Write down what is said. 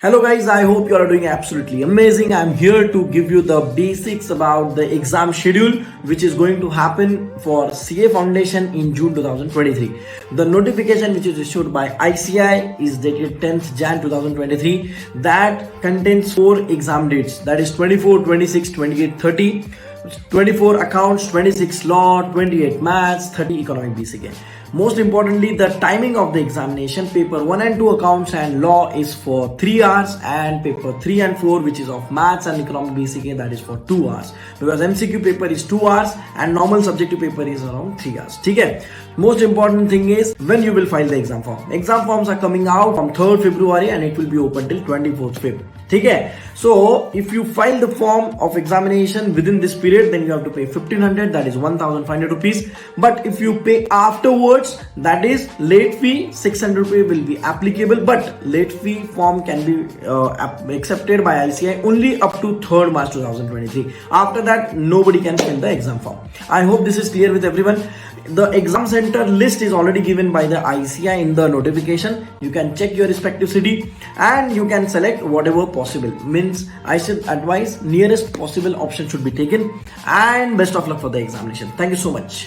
Hello guys, I hope you are doing absolutely amazing. I'm here to give you the basics about the exam schedule which is going to happen for CA Foundation in June 2023. The notification which is issued by ICAI is dated 10th Jan 2023 that contains 4 exam dates, that is 24, 26, 28, 30. 24 accounts, 26 law, 28 maths, 30 economic BCK. Most importantly, the timing of the examination, paper 1 and 2 accounts and law is for 3 hours, and paper 3 and 4 which is of maths and economic BCK, that is for 2 hours, because MCQ paper is 2 hours and normal subjective paper is around 3 hours. Okay. Most important thing is when you will file the exam form. Exam forms are coming out from 3rd February and it will be open till 24th Feb. Okay. So if you file the form of examination within this period, then you have to pay 1500, that is 1500 rupees. But if you pay afterwards, that is late fee 600 rupees will be applicable, but late fee form can be accepted by ICAI only up to 3rd March 2023. After that, nobody can fill the exam form. I hope this is clear with everyone. The exam center list is already given by the ICAI in the notification. You can check your respective city and you can select whatever possible. Means I should advise nearest possible option should be taken, and best of luck for the examination. Thank you so much.